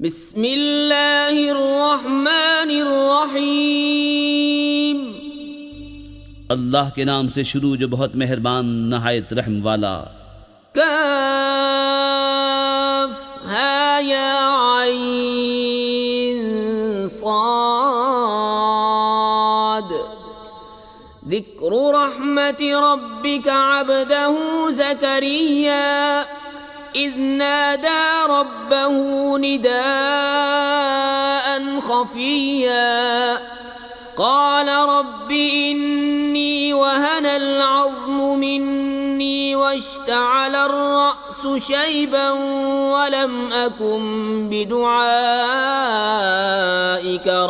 बिस्मिल्लाहिर्रहमानिर्रहीम। अल्लाह के नाम से शुरू जो बहुत मेहरबान नहायत रहम वाला। काफ हा या आइन साद। ज़िक्र रहमति रब्बिका अब्दहू ज़करिया इज़ नादा रब्बहू निदाअन खफ़िय्या क़ाल रब्बि इन्नी वहनल अज़्मु मिन्नी वश्तअलर रअसु शैबन वलम अकुन बिदुआइका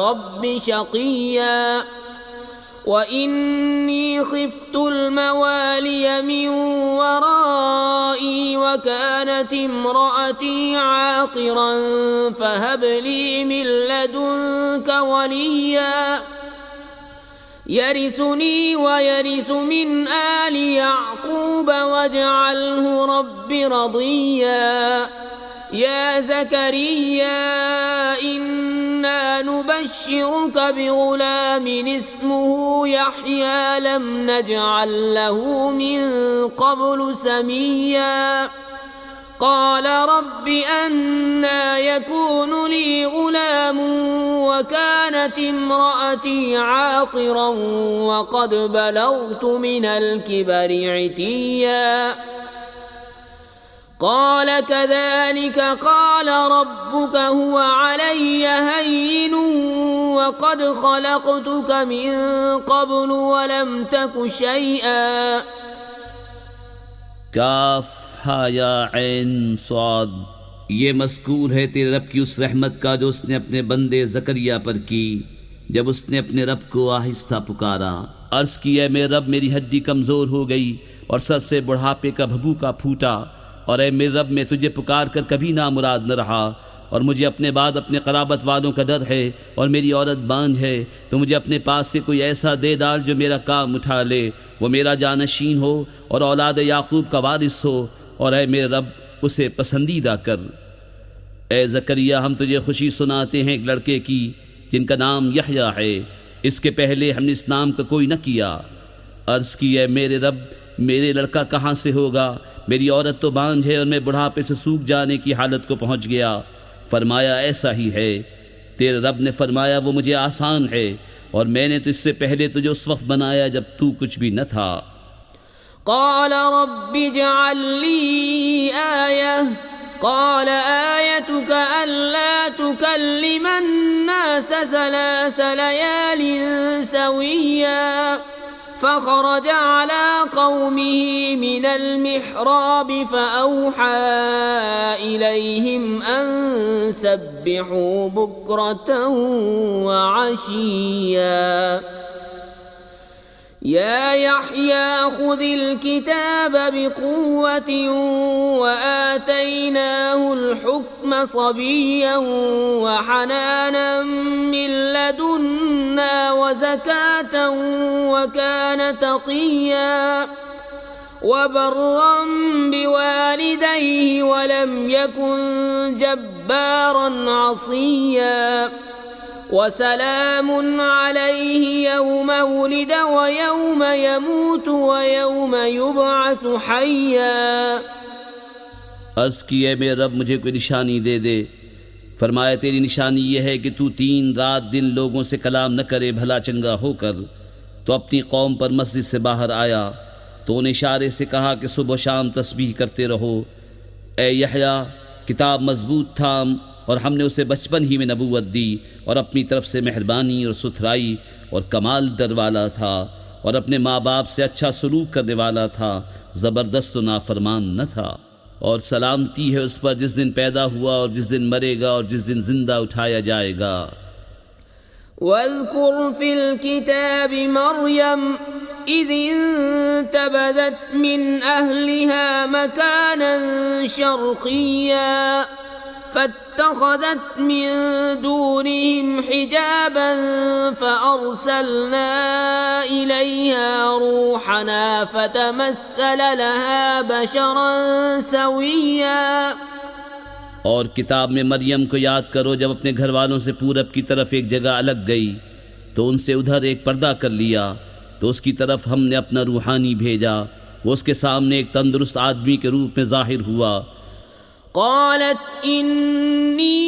रब्बि शक़िय्या वइन्नी ख़िफ़्तुल मवालिय मिन वराई वकानत इम्रअती आक़िरन फ़हब ली मिन लदुनक वलिय्या यरिसुनी वयरिसु मिन आलि याक़ूब वज्अल्हु रब्बि रदिय्या। या ज़करिया इन्ना नुबश्शिरुक बिग़ुलामिन इस्मुहु यहया लम नजअल लहू मिन क़ब्लु समिय्या क़ाल रब्बि अन्ना यकूनु ली ग़ुलामुन वकानत इम्रअती आक़िरन वक़द बलग़्तु मिनल किबरि इतिय्या क़ाल कज़ालिक क़ाल रब्बुक हुवा अलय्य हय्यिनुन वक़द ख़लक़्तुक मिन क़ब्लु वलम तक शैअ। काफ हा या ऐन स्वाद। ये मज़कूर है तेरे रब की उस रहमत का जो उसने अपने बंदे ज़करिया पर की जब उसने अपने रब को आहिस्ता पुकारा। अर्ज़ की है मेरे रब मेरी हड्डी कमज़ोर हो गई और सर से बुढ़ापे का भभूका फूटा और ऐ मेरे रब मैं तुझे पुकार कर कभी नामुराद न रहा और मुझे अपने बाद अपने क़राबत वालों का डर है और मेरी औरत बांझ है तो मुझे अपने पास से कोई ऐसा दे डाल जो मेरा काम उठा ले, वो मेरा जानशीन हो और औलाद याकूब का वारिस हो और ऐ मेरे रब उसे पसंदीदा कर। ऐ ज़करिया हम तुझे खुशी सुनाते हैं एक लड़के की जिनका नाम यहया है, इसके पहले हमने इस नाम का कोई न किया। अर्ज़ की है मेरे रब मेरे लड़का कहाँ से होगा, मेरी औरत तो बांझ है और मैं बुढ़ापे से सूख जाने की हालत को पहुँच गया। फरमाया ऐसा ही है। तेरे रब ने फरमाया वो मुझे आसान है और मैंने तो इससे पहले तुझे उस वक्त बनाया जब तू कुछ भी न था। क़ाल रब्बि इजअल ली आयह क़ाल आयतुक अल्ला तुकल्लिमन नास सलास लयालिन सविय्या फ़ख़रज अला क़ौमिही मिनल मिहराब फ़अौहा इलैहिम अन सब्बिहू बुक्रतन व अशिय्या। या यहया ख़ुज़िल किताब बिक़ुव्वतिन व आतैनाहुल हुक्म सबिय्यन व हनानन मिन लदुन्ना व ज़कातन व कान तक़िय्या व बर्रन बिवालिदैहि व लम यकुन जब्बारन असिय्या वसलामुन अलैहि यौम वुलिद व यौम यमूत व यौम युबअसु हय्या। अर्ज़ की है मेरे रब मुझे कोई निशानी दे दे। फरमाया तेरी निशानी यह है कि तू 3 रात दिन लोगों से कलाम न करे भला चंगा होकर। तो अपनी कौम पर मस्जिद से बाहर आया तो उन्हें इशारे से कहा कि सुबह शाम तस्बीह करते रहो। ए यहया किताब मजबूत थाम और हमने उसे बचपन ही में नबूवत दी और अपनी तरफ से मेहरबानी और सुथराई और कमाल डर वाला था और अपने माँ बाप से अच्छा सलूक करने वाला था, ज़बरदस्त नाफरमान न था। और सलामती है उस पर जिस दिन पैदा हुआ और जिस दिन मरेगा और जिस दिन जिंदा उठाया जाएगा। वज़्कुर फ़िल किताबि मरियम इज़ इंतबज़त मिन अहलिहा मकानन शर्क़िय्या फत्तख़ज़त मिन दूनिहिम हिजाबन फ़अरसलना इलैहा रूहना फ़तमस्सल लहा बशरन सविय्या और किताब में मरियम को याद करो जब अपने घर वालों से पूरब की तरफ एक जगह अलग गई तो उनसे उधर एक पर्दा कर लिया, तो उसकी तरफ हमने अपना रूहानी भेजा, वो उसके सामने एक तंदुरुस्त आदमी के रूप में जाहिर हुआ। क़ालत इन्नी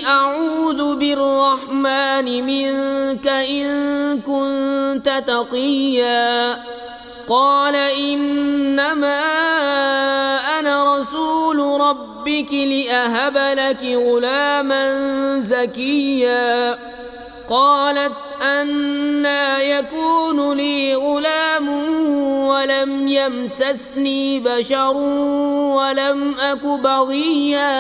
अऊज़ु बिर्रहमानि मिनका इन कुन्त तक़िया क़ाल इन्नमा अना रसूलु रब्बिकी लिअहब लकी गुलामन ज़किया क़ालत अन्ना यकूनु ली गुलामुन वलम यमससनी बशरुन वलम अकु बग़िया।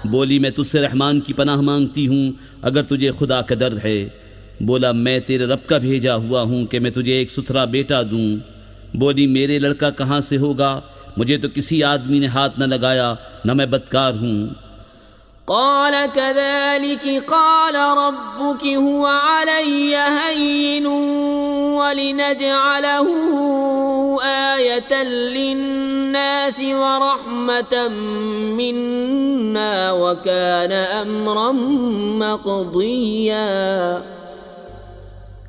बोली मैं तुझसे रहमान की पनाह मांगती हूँ अगर तुझे खुदा का डर है। बोला मैं तेरे रब का भेजा हुआ हूँ कि मैं तुझे एक सुथरा बेटा दूँ। बोली मेरे लड़का कहाँ से होगा, मुझे तो किसी आदमी ने हाथ न लगाया, न मैं बदकार हूँ। क़ाल कज़ालिकि क़ाल रब्बुकि हुवा अलय्य हय्यिनुन वलिनजअलहु आयतन लिन्नासि वरहमतम मिन्ना वकान अम्रन मक़दिया।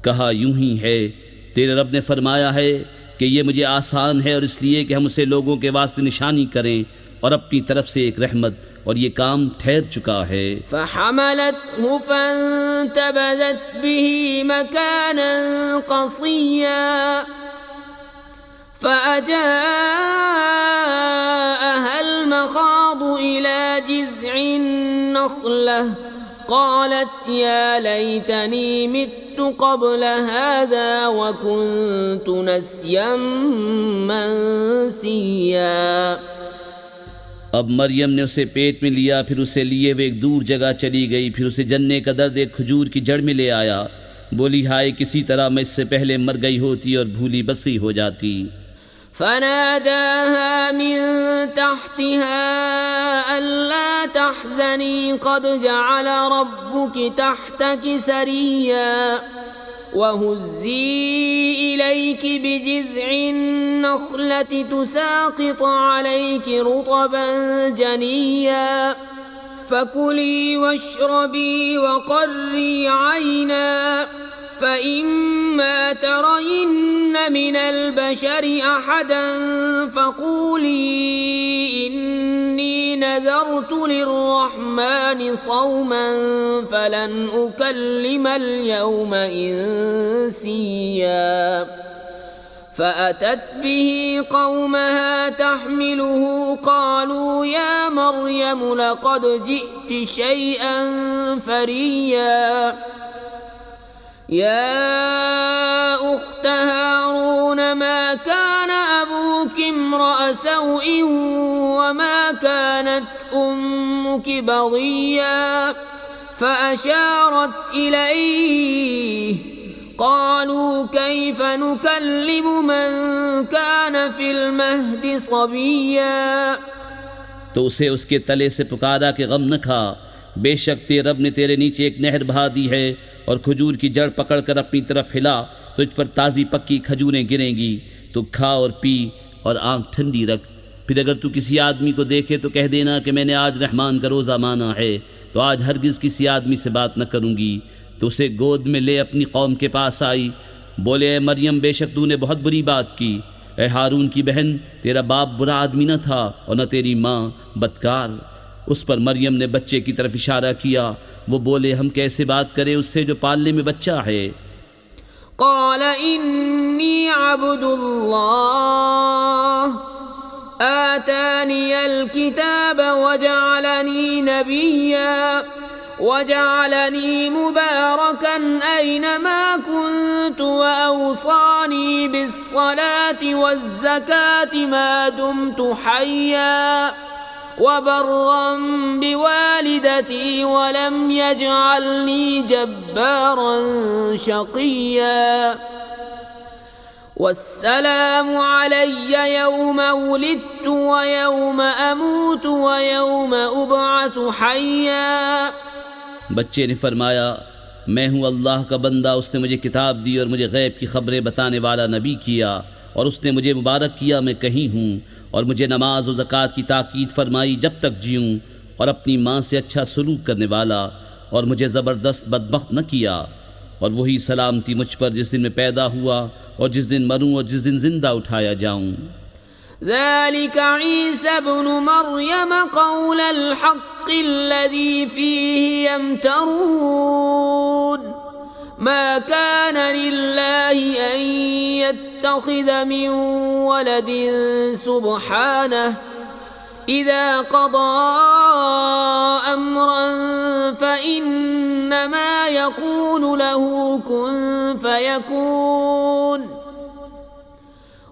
कहा यूं ही है, तेरे रब ने फरमाया है कि ये मुझे आसान है और इसलिए कि हम उसे लोगों के वास्ते निशानी करें और अपनी तरफ से एक रहमत, और ये काम ठहर चुका है। फ़हमलतहु फ़ंतबज़त बिही मकानन क़सिया फ़अजाअहल मख़ादु इला जिज़्इन नख़लह क़ालत या लैतनी मित्तु क़ब्ल हाज़ा वकुन्तु नस्यन मनसिया। अब मरियम ने उसे पेट में लिया, फिर उसे लिए वे एक दूर जगह चली गई, फिर उसे जन्ने का दर्द एक खजूर की जड़ में ले आया। बोली हाय किसी तरह मैं इससे पहले मर गई होती और भूली बसी हो जाती। फनादाहा मिन तहतिहा अल्ला तहज़नी क़द जअल रब्बुकी तहतकी सरिया वहुज़्ज़ी इलैकी बिजिज़्इन नख़लति तुसाक़ित अलैकी रुतबन जनिया फकुली वश्रबी वक़र्री ऐना फ़इम्मा तरयिन्न मिनल बशरि अहदन फ़क़ूली इन्नी नज़रतु लिर्रहमानि सौमन फ़लन उकल्लिमल यौमा इंसिया। फ़अतत बिही क़ौमहा तहमिलुहु क़ालू या मर्यम लक़द जि'ति शैअन फ़रिया या उख्त हारून मा कान अबूकी इम्रअ सौइन वमा कानत उम्मुकी बग़िया फ़अशारत इलैहि क़ालू कैफ़ नुकल्लिमु मन कान फ़िल महदि सबिया। तो उसे उसके तले से पुकारा कि गम न खा, बेशक तेरे रब ने तेरे नीचे एक नहर बहा दी है और खजूर की जड़ पकड़कर अपनी तरफ हिला तो इस पर ताज़ी पक्की खजूरें गिरेंगी, तो खा और पी और आँख ठंडी रख। फिर अगर तू किसी आदमी को देखे तो कह देना कि मैंने आज रहमान का रोज़ा माना है, तो आज हरगिज़ किसी आदमी से बात न करूँगी। तो उसे गोद में ले अपनी कौम के पास आई। बोले ए मरियम बेशक तूने बहुत बुरी बात की। ए हारून की बहन, तेरा बाप बुरा आदमी न था और न तेरी माँ बदकार। उस पर मरियम ने बच्चे की तरफ इशारा किया। वो बोले हम कैसे बात करें उससे जो पालने में बच्चा है। क़ाल इन्नी अब्दुल्लाह आतानियल किताब वजअलनी नबिय्या वजअलनी मुबारकन ऐनमा कुन्तु वअवसानी बिस्सलाति वज़्ज़काति मा दुम्तु हय्या वबर्रन बिवालिदती वलम यजअलनी जब्बारन शक़िया वस्सलामु अलय्य यौम वुलिदतु व यौम अमूतु व यौम उबअसु हय्या। बच्चे ने फरमाया मैं हूँ अल्लाह का बंदा, उसने मुझे किताब दी और मुझे गैब की खबरें बताने वाला नबी किया, और उसने मुझे मुबारक किया मैं कहीं हूँ, और मुझे नमाज और ज़कात की ताकीद फरमाई जब तक जीऊँ, और अपनी माँ से अच्छा सलूक करने वाला, और मुझे ज़बरदस्त बदबख्त न किया। और वही सलामती मुझ पर जिस दिन मैं पैदा हुआ और जिस दिन मरूँ और जिस दिन जिंदा उठाया जाऊँ। ذلك عيسى ابن مريم قول الحق الذي فيه يمترون ما كان لله أن يتخذ من ولد سبحانه إذا قضى أمرا فإنما يقول له كن فيكون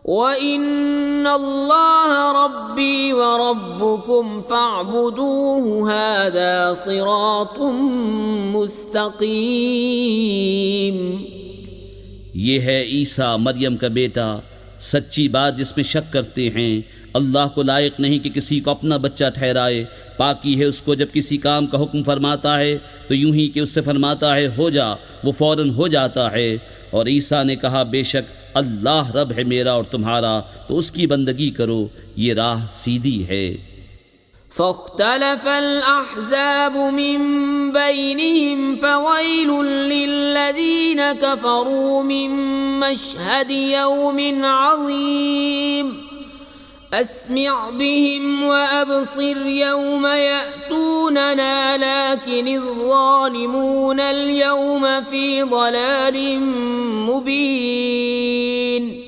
وإن الله ربي وربكم فاعبدوه هذا صراط مستقيم। ये है ईसा मरियम का बेटा, सच्ची बात जिसमें शक करते हैं। अल्लाह को लायक नहीं कि किसी को अपना बच्चा ठहराए, पाकी है उसको जब किसी काम का हुक्म फरमाता है तो यूं ही कि उससे फरमाता है हो जा, वो फौरन हो जाता है। और ईसा ने कहा बेशक अल्लाह रब है मेरा और तुम्हारा, तो उसकी बंदगी करो, ये राह सीधी है। فاختلف الأحزاب من بينهم فويل للذين كفروا من مشهد يوم عظيم أسمع بهم وأبصر يوم يأتوننا لكن الظالمون اليوم في ضلال مبين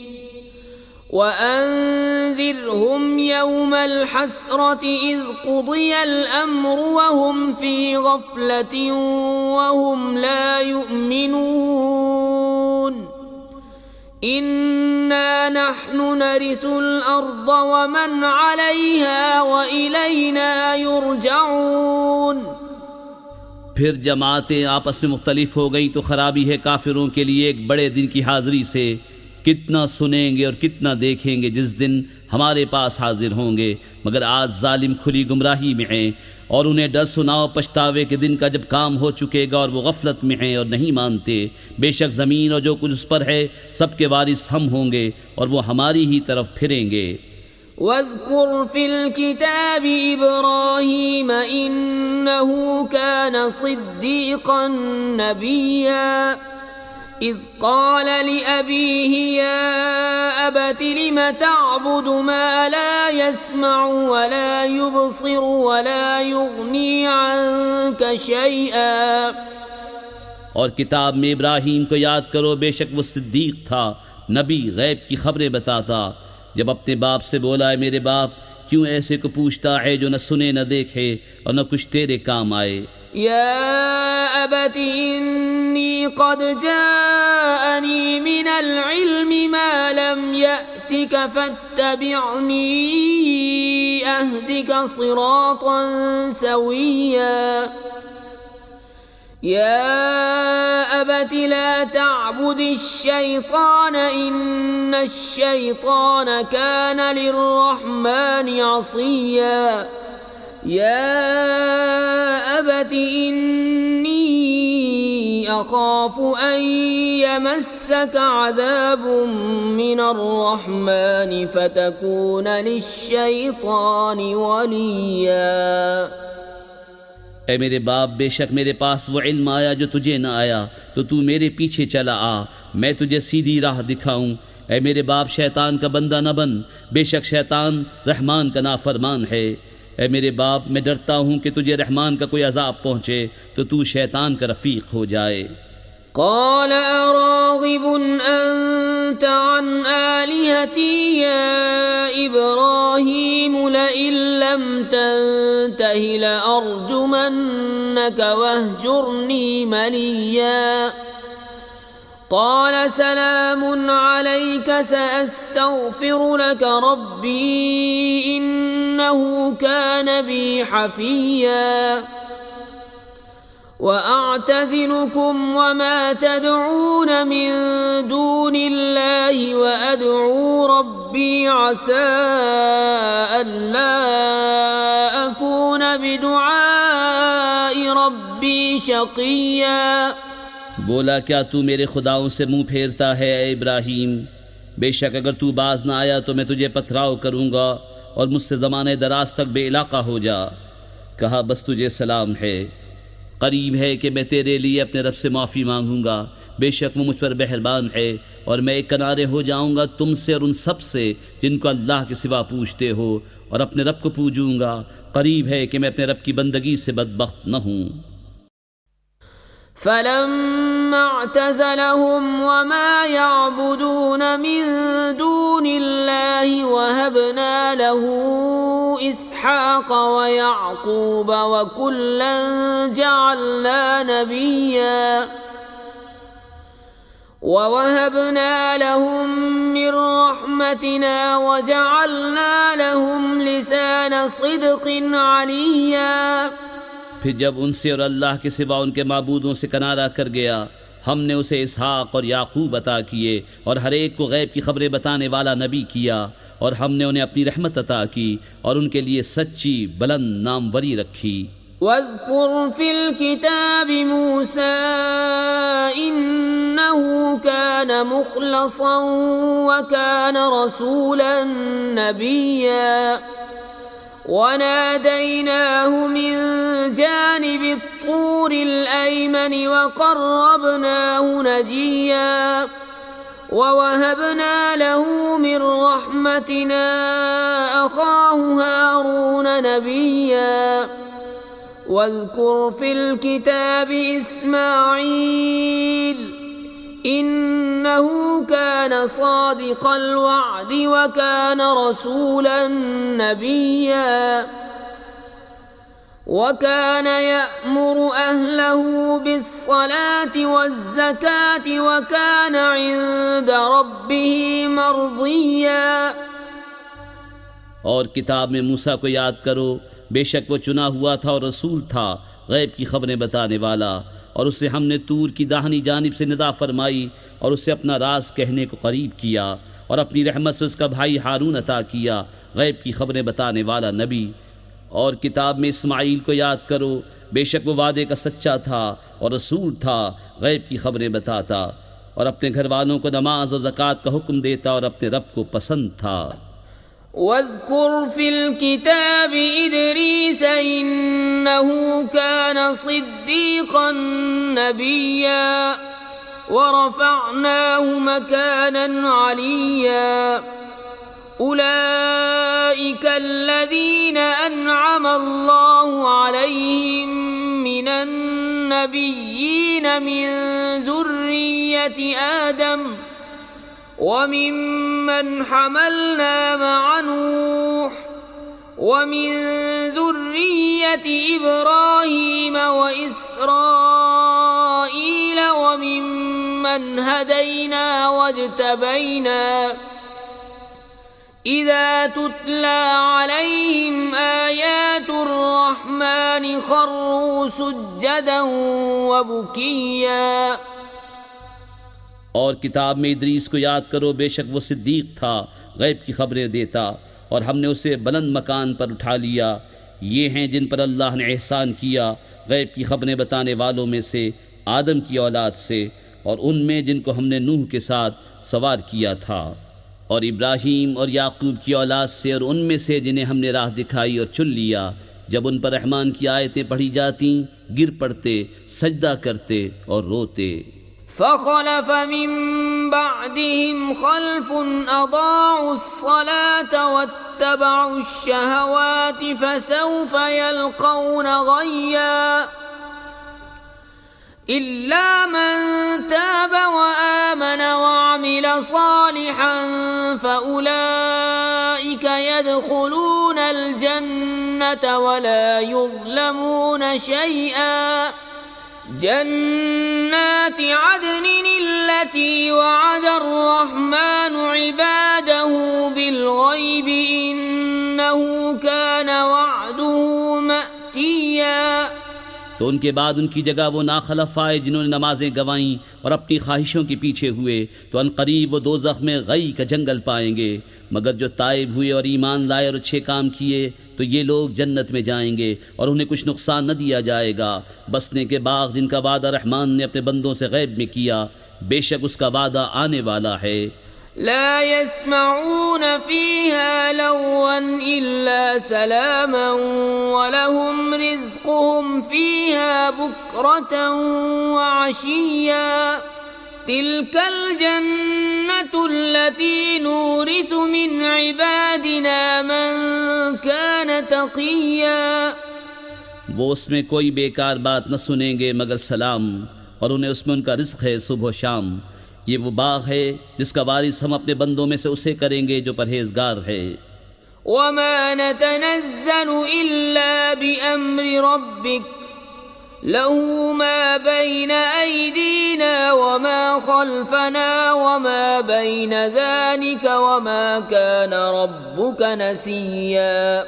وأنذرهم يوم الحسرة إذ قضي الأمر وهم في غفلة وهم لا يؤمنون إنا نحن نرث الأرض ومن عليها وإلينا يرجعون। फिर जमातें आपस में मुख्तलिफ हो गई तो खराबी है काफिरों के लिए एक बड़े दिन की हाजिरी से। कितना सुनेंगे और कितना देखेंगे जिस दिन हमारे पास हाजिर होंगे, मगर आज जालिम खुली गुमराही में हैं। और उन्हें डर सुनाओ पछतावे के दिन का जब काम हो चुकेगा और वो गफलत में हैं और नहीं मानते। बेशक ज़मीन और जो कुछ उस पर है सबके वारिस हम होंगे और वो हमारी ही तरफ फिरेंगे। वज़्कुर फ़िल किताबि इब्राहीम इन्नहु कान सिद्दीक़न नबिय्या إذ قال لأبيه يا أبت لم تعبد ما لا يسمع ولا يبصر ولا يغني عنك شيئا। और किताब में इब्राहीम को याद करो, बेशक वो सिद्दीक था, नबी, गैब की खबरें बताता। जब अपने बाप से बोला है मेरे बाप, क्यों ऐसे को पूछता है जो न सुने न देखे और न कुछ तेरे काम आए। يا أبت إني قد جاءني من العلم ما لم يأتك فاتبعني أهدك صراطا سويا يا أبت لا تعبد الشيطان إن الشيطان كان للرحمن عصيا يا أبت إني أخاف أن يمسك عذاب من الرحمن فتكون للشيطان وليا। ऐ मेरे बाप, बेशक मेरे पास वो इल्म आया जो तुझे न आया, तो तू मेरे पीछे चला आ, मैं तुझे सीधी राह दिखाऊं। ऐ मेरे बाप, शैतान का बंदा न बन, बेशक शैतान रहमान का नाफरमान है। ऐ मेरे बाप, मैं डरता हूँ कि तुझे रहमान का कोई अजाब पहुँचे तो तू शैतान का रफ़ीक हो जाए। قال أراغب أنت عن آلهتي يا إبراهيم لئن لم تنته لأرجمنك واهجرني مليا قال سلام عليك سأستغفر لك ربي إنه كان بي حفيا وأعتزلكم وما تدعون من دون الله وأدعو ربي عسى ألا أكون بدعاء ربي شقيا। बोला क्या तू मेरे खुदाओं से मुंह फेरता है ऐ इब्राहीम? बेशक अगर तू बाज ना आया तो मैं तुझे पथराव करूँगा और मुझसे ज़माने दराज तक बेइलाका हो जा। कहा बस तुझे सलाम है, करीब है कि मैं तेरे लिए अपने रब से माफ़ी मांगूंगा, बेशक वो मुझ पर मेहरबान है, और मैं एक किनारे हो जाऊंगा तुमसे और उन सब से जिनको अल्लाह के सिवा पूजते हो, और अपने रब को पूजूंगा। करीब है कि मैं अपने रब की बंदगी से बदबख्त न हूँ। फलम्मा अअतज़लहुम वमा यअबुदून मिन दूनिल्लाहि वहबना लहू इसहाक़ व याक़ूब व कुल्लन जअलना नबिय्या ववहबना लहुम मिन रहमतिना वजअलना लहुम लिसान सिद्क़िन अलिय्या। फिर जब उनसे और अल्लाह के सिवा उनके माबूदों से किनारा कर गया, हमने उसे इसहाक और याकूब अता किए और हर एक को गैब की खबरें बताने वाला नबी किया, और हमने उन्हें अपनी रहमत अता की और उनके लिए सच्ची बुलंद नामवरी रखी। वज़्कुर फिल किताबि मूसा इन्नहु कान मुख़लसन व कान रसूलन नबिय्या वनादैनाहु मिन जानिबि त्तूरिल अयमन वक़र्रबनाहु नजिय्या ववहबना लहू मिन रहमतिना अख़ाहु हारून नबिय्या। वज़्कुर फिल किताबि इस्माईल इन्नहु कान सादिक़ल वअदी व कान रसूलन नबिय्या व कान यअमुरु अहलहु बिस्सलाति वज़्ज़काति व कान इन्द रब्बिही मर्दिय्या। और किताब में मूसा को याद करो, बेशक वो चुना हुआ था और रसूल था, गैब की खबरें बताने वाला, और उसे हमने तूर की दाहिनी जानिब से निदा फरमाई और उसे अपना राज कहने को करीब किया, और अपनी रहमत से उसका भाई हारून अता किया, गैब की खबरें बताने वाला नबी। और किताब में इस्माईल को याद करो, बेशक वो वादे का सच्चा था और रसूल था, गैब की खबरें बताता, और अपने घर वालों को नमाज और ज़कात का हुक्म देता और अपने रब को पसंद था। वज़्कुर फिल किताबि इदरीस इन्नहु कान सिद्दीक़न नबिय्या वरफ़अनाहु मकानन अलिय्या। उलाइका अल्लज़ीना अनअम अल्लाहु अलैहिम मिनन नबिय्यीन मिन ज़ुर्रिय्यति आदम वमिम्मन हमलना मअ नूह वमिन ज़ुर्रिय्यति इब्राहीम व इस्राईल वमिम्मन हदैना वज्तबैना इज़ा तुतला अलैहिम आयातुर रहमानि खर्रू सुज्जदन व बुकिया। और किताब में इदरीस को याद करो, बेशक वो सिद्दीक था, गैब की खबरें देता, और हमने उसे बुलंद मकान पर उठा लिया। ये हैं जिन पर अल्लाह ने एहसान किया, गैब की खबरें बताने वालों में से आदम की औलाद से, और उनमें जिनको हमने नूह के साथ सवार किया था, और इब्राहीम और याकूब की औलाद से, और उनमें से जिन्हें हमने राह दिखाई और चुन लिया। जब उन पर रहमान की आयतें पढ़ी जाती, गिर पड़ते, सजदा करते और रोते। फ़ख़लफ़ मिन बअदिहिम ख़ल्फ़ुन अज़ाअु अस्सलाता वत्तबअु अश्शहवाति फ़सौफ़ यल्क़ौन ग़य्या। इल्ला मन ताब व आमन व अमिल सालिहन फ़उलाइका यदख़ुलूनल जन्नत व ला युज़्लमून शैआ। जन्नाति अदनिन अल्लती वअदर रहमानु इबादहु बिलग़ैब इन्नहु कान वअदुहु मअतिया। तो उनके बाद उनकी जगह वो नाखलफ आए जिन्होंने नमाजें गंवाईं और अपनी ख्वाहिशों के पीछे हुए, तो अनकरीब वो दोज़ख में गई का जंगल पाएंगे। मगर जो ताइब हुए और ईमान लाए और अच्छे काम किए, तो ये लोग जन्नत में जाएंगे और उन्हें कुछ नुकसान न दिया जाएगा। बसने के बाग जिनका वादा रहमान ने अपने बंदों से गैब में किया, बेशक उसका वादा आने वाला है। ला यस्मऊन फीहा लग़वन इल्ला सलामन वलहुम रिज़्क़ुहुम फीहा बुक्रतन व अशिय्या तिल्कल जन्नतुल्लती नूरिसु मिन इबादिना मन कान तक़िय्या। वो उसमें कोई बेकार बात न सुनेंगे मगर सलाम, और उन्हें उसमें उनका रिज़्क़ है सुबह शाम। ये वो बाग है जिसका वारिस हम अपने बंदों में से उसे करेंगे जो परहेजगार है। वमा नतनज़्ज़लु इल्ला बिअम्रि रब्बिक लहू मा बैन ऐदीना वमा खल्फना वमा बैन ज़ालिक वमा कान रब्बुक नसिय्या।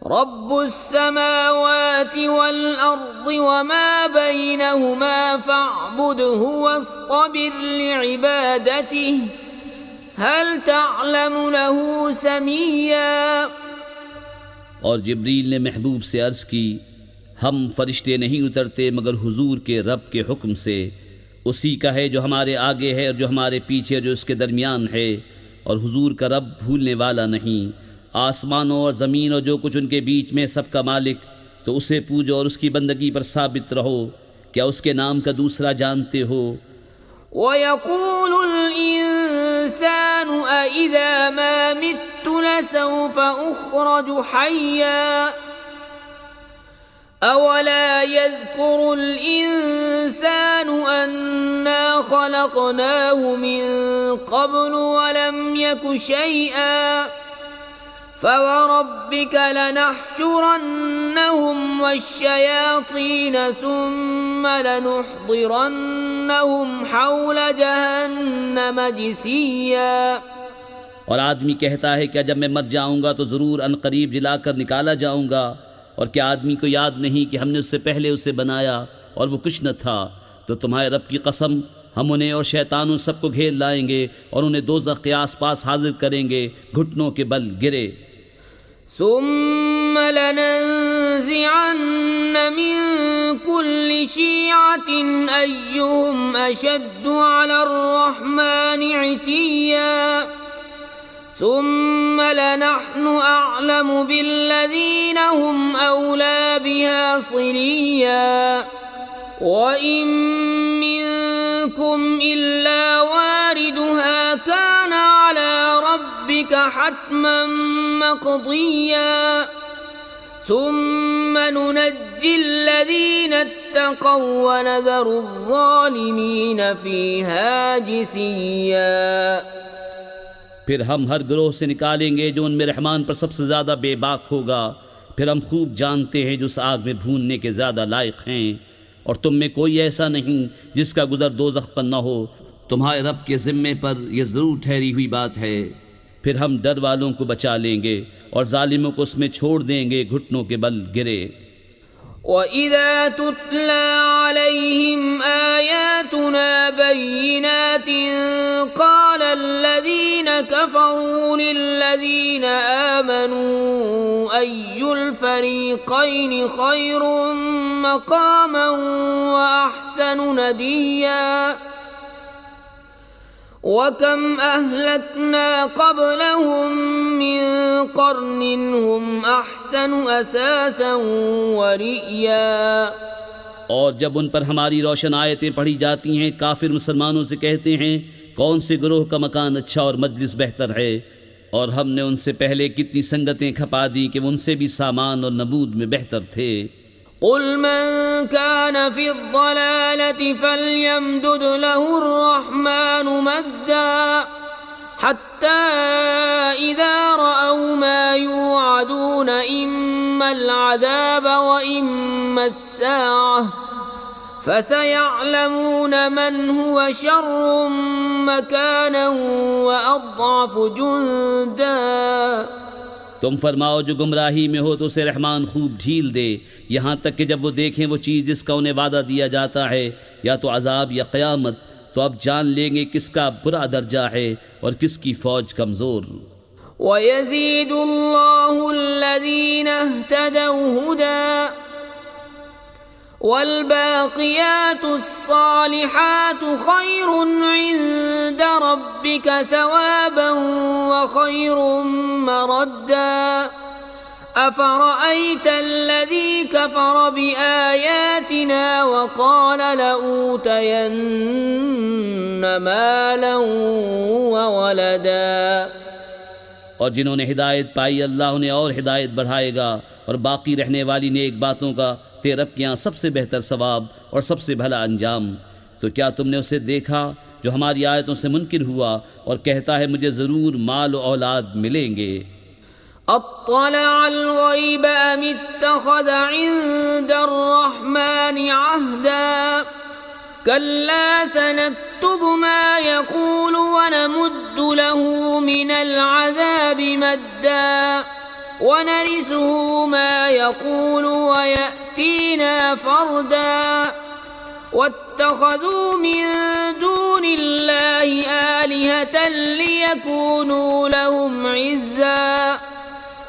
रब्बुस समावाति वल अर्दि वमा बैनहुमा फ़अब्दुहु वस्तबिर लिइबादतिहि हल तअलमु लहू समिय्या। और जिब्रील ने महबूब से अर्ज़ की, हम फरिश्ते नहीं उतरते मगर हुजूर के रब के हुक्म से। उसी का है जो हमारे आगे है और जो हमारे पीछे जो उसके दरमियान है, और हुजूर का रब भूलने वाला नहीं। आसमानों और ज़मीन और जो कुछ उनके बीच में सबका मालिक, तो उसे पूजो और उसकी बंदगी पर साबित रहो। क्या उसके नाम का दूसरा जानते हो? वयक़ूलुल इंसानु अइज़ा मा मित्तु लसौफ़ उख़्रजु हय्या अवला यज़्कुरुल इंसानु अन्ना ख़लक़नाहु मिन क़ब्लु वलम यकु शैआ। फवरब्बिक लनहशुरन्नहुम वश्शयातीन सुम्म लनुहदिरन्नहुम हौल जहन्नम जिसिया। और आदमी कहता है क्या जब मैं मर जाऊंगा तो ज़रूर अनकरीब जिलाकर निकाला जाऊंगा। और क्या आदमी को याद नहीं कि हमने उससे पहले उसे बनाया और वो कुछ न था। तो तुम्हारे रब की कसम, हम उन्हें और शैतानों सबको घेर लाएंगे और उन्हें दोज़ख के आसपास हाजिर करेंगे, घुटनों के बल गिरे। सुम्म लनंज़िअन्न मिन कुल्लि शियअतिन अय्युहुम अशद्दु अलर्रहमानि इतिय्या सुम्म लनहनु अअलमु बिल्लज़ीना हुम औला बिहा सिलिय्या वइन मिनकुम इल्ला वारिदुहा कान अला रब्बिक हत्मन मक़दिय्या सुम्म नुनज्जिल्लज़ीना इत्तक़ौ व नज़रुज़्ज़ालिमीन फ़ीहा जिसिय्या। फिर हम हर गिरोह से निकालेंगे जो उनमें रहमान पर सबसे ज़्यादा बेबाक होगा। फिर हम खूब जानते हैं जो उस आग में भूनने के ज़्यादा लायक हैं। और तुम में कोई ऐसा नहीं जिसका गुज़र दोज़ख पर न हो। तुम्हारे रब के ज़िम्मे पर यह ज़रूर ठहरी हुई बात है। फिर हम डर वालों को बचा लेंगे और ज़ालिमों को उसमें छोड़ देंगे, घुटनों के बल गिरे। वइज़ा तुतला अलैहिम आयातुना बय्यिनातिन क़ाल अल्लज़ीना कफ़रू लिल्लज़ीना आमनू अय्युल फ़रीक़ैनि ख़ैरुम मक़ामन व अहसनु नदिय्या वकम अहलकना क़ब्लहुम मिन क़र्निन हुम अहसनु असासन व रिया। और जब उन पर हमारी रोशन आयतें पढ़ी जाती हैं, काफिर मुसलमानों से कहते हैं कौन से गिरोह का मकान अच्छा और मजलिस बेहतर है। और हमने उनसे पहले कितनी संगतें खपा दी कि उनसे भी सामान और नबूद में बेहतर थे। कुल मन कान फ़िद्दलालति फ़ल्यमदुद लहुर्रहमानु मद्दा हत्ता इज़ा रअव मा युअदून इम्मल अज़ाब व इम्मस्साअह फसयअलमून मन हुवा शर्रुम मकानन व अज़अफ़ जुंदा। तुम फरमाओ जो गुमराही में हो तो उसे रहमान खूब ढील दे, यहाँ तक कि जब वो देखें वो चीज़ जिसका उन्हें वादा दिया जाता है, या तो अजाब या क़यामत, तो अब जान लेंगे किसका बुरा दर्जा है और किसकी फ़ौज कमज़ोर। वयज़ीदुल्लाहु अल्लज़ीना इह्तदौ हुदा वल्बाक़ियातु स्सालिहातु खैरुन इन्द रब्बिक सवाबन व खैरुम मरद्दा अफ़रअय्त अल्लज़ी कफ़र बिआयातिना वक़ाल लऊतयन्न मालन व वलदा। और जिन्होंने हिदायत पाई अल्लाह उन्हें और हिदायत बढ़ाएगा और बाकी रहने वाली नेक बातों का तेरे रब के यहाँ सबसे बेहतर सवाब और सबसे भला अंजाम। तो क्या तुमने उसे देखा जो हमारी आयतों से मुनकिर हुआ और कहता है मुझे ज़रूर माल और औलाद मिलेंगे। अत्तलअल गैब अम इत्तखज़ इंदर रहमानि अहदा कल्ला सनक्तुबु मा यक़ूलु व नमुद्दु लहू मिनल अज़ाबि मद्दा व नरिसुहु मा यक़ूलु व यअतीना फर्दा वत्तखज़ू मिन दूनिल्लाहि आलिहतन लियकूनू लहुम इज़्ज़ा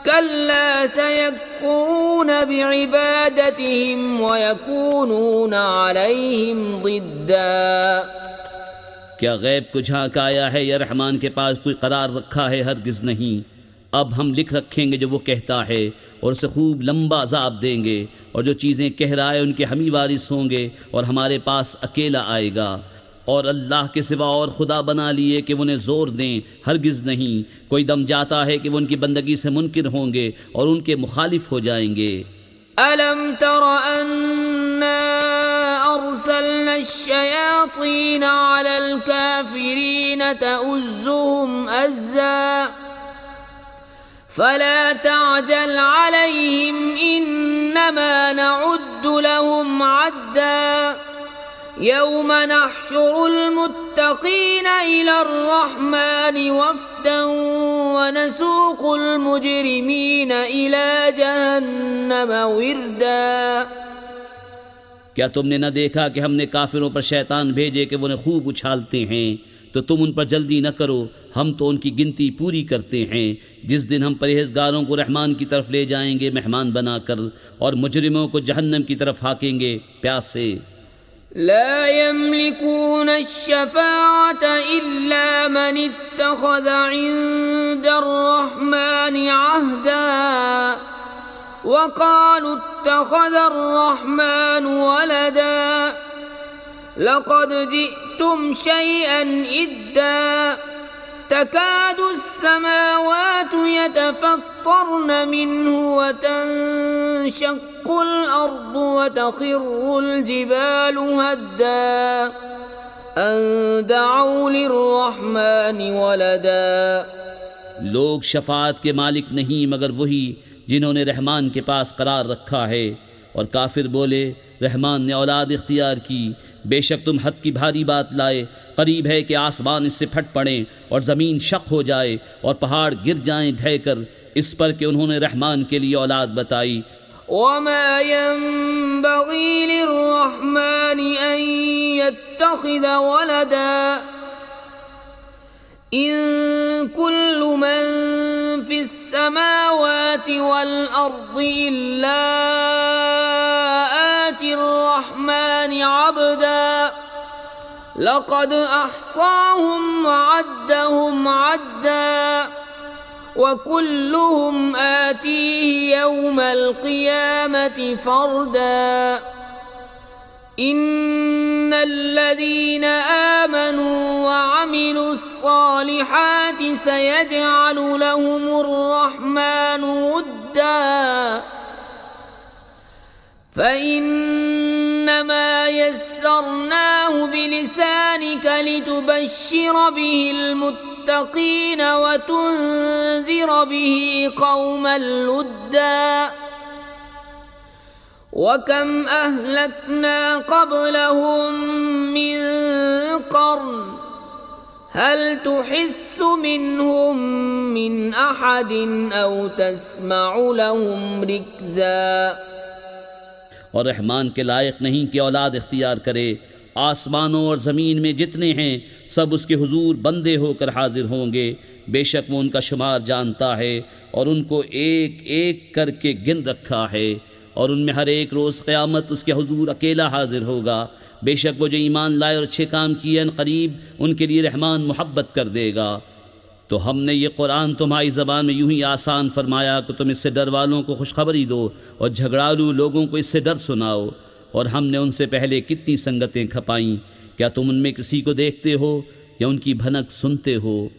कल्ला सयकफुरून बिइबादतिहिम वयकूनून अलैहिम ज़िद्दा। क्या गैब को झांक आया है या रहमान के पास कोई करार रखा है? हरगिज़ नहीं। अब हम लिख रखेंगे जो वो कहता है और उसे खूब लंबा अज़ाब देंगे और जो चीज़ें कह रहा है उनके हमी वारिस होंगे और हमारे पास अकेला आएगा। और अल्लाह के सिवा और खुदा बना लिए कि वो उन्हें ज़ोर दें, हरगिज़ नहीं। कोई दम जाता है कि वो उनकी बंदगी से मुनकिर होंगे और उनके मुखालिफ हो जाएंगे। अलम तर अन्ना अरसलना अश्शयातीन अलल काफिरीन तउज़्ज़ुहुम अज़्ज़ा फला तअजल अलैहिम इन्नमा नउद्दु लहुम अद्दा यौम नहशुरुल मुत्तक़ीन इलर रहमानि वफ़्दन व नसूक़ुल मुजरिमीन इला जहन्नम विर्दा। क्या तुमने न देखा कि हमने काफिरों पर शैतान भेजे कि वो उन्हें खूब उछालते हैं? तो तुम उन पर जल्दी न करो, हम तो उनकी गिनती पूरी करते हैं। जिस दिन हम परहेजगारों को रहमान की तरफ ले जाएंगे मेहमान बनाकर और मुजरिमों को जहन्नम की तरफ हाकेंगे प्यासे। ला यमलिकून अश्शफ़ाअत इल्ला मन इत्तख़ज़ इंदर रहमानि अहदा वक़ालू इत्तख़ज़र रहमानु वलदा लक़द जिअ्तुम शैअन इद्दा तकादु अस्समावातु यतफ़त्तरन मिन्हु वतंशक़्क़ुल अर्दु वतख़िर्रुल जिबालु हद्दा अन दअऊ लिर्रहमानि वलदा। लोग शफाअत के मालिक नहीं मगर वही जिन्होंने रहमान के पास करार रखा है। और काफिर बोले रहमान ने औलाद इख्तियार की। बेशक तुम हद की भारी बात लाए, करीब है कि आसमान इससे फट पड़े और ज़मीन शक हो जाए और पहाड़ गिर जाएं ढहकर इस पर कि उन्होंने रहमान के लिए औलाद बताई। वमा यंबग़ी लिर्रहमानि अन यत्तख़िज़ वलदा इन कुल्लु मन फ़िस समावाति वल अर्ज़ि इल्ला आतिर रहमानि अब्दा लक़द अहसाहुम वअद्दहुम अद्दा वकुल्लुहुम आतीहि यौमल क़ियामति फ़र्दा। इन्नल्लज़ीन आमनू वअमिलुस्सालिहाति सयजअलु लहुमुर्रहमानु वुद्दा फ़इन्नमा यस्सरनाहु बिलिसानिक लितुबश्शिर बिहिल मुत्तक़ीन वतुन्ज़िर बिहि क़ौमन लुद्दा वकम अहलकना क़ब्लहुम मिन क़र्न हल तुहिस्सु मिन्हुम मिन अहदिन औ तस्मअु लहुम रिक्ज़ा। और रहमान के लायक नहीं कि औलाद इख्तियार करे। आसमानों और ज़मीन में जितने हैं सब उसके हुजूर बंदे होकर हाजिर होंगे। बेशक वो उनका शुमार जानता है और उनको एक एक करके गिन रखा है। और उनमें हर एक रोज़ क़यामत उसके हुजूर अकेला हाजिर होगा। बेशक वो जो ईमान लाए और अच्छे काम किए अन करीब उनके लिए रहमान मोहब्बत कर देगा। तो हमने ये कुरान तुम्हारी ज़बान में यूं ही आसान फरमाया कि तुम इससे डर वालों को खुशखबरी दो और झगड़ालू लोगों को इससे डर सुनाओ। और हमने उनसे पहले कितनी संगतें खपाईं, क्या तुम उनमें किसी को देखते हो या उनकी भनक सुनते हो?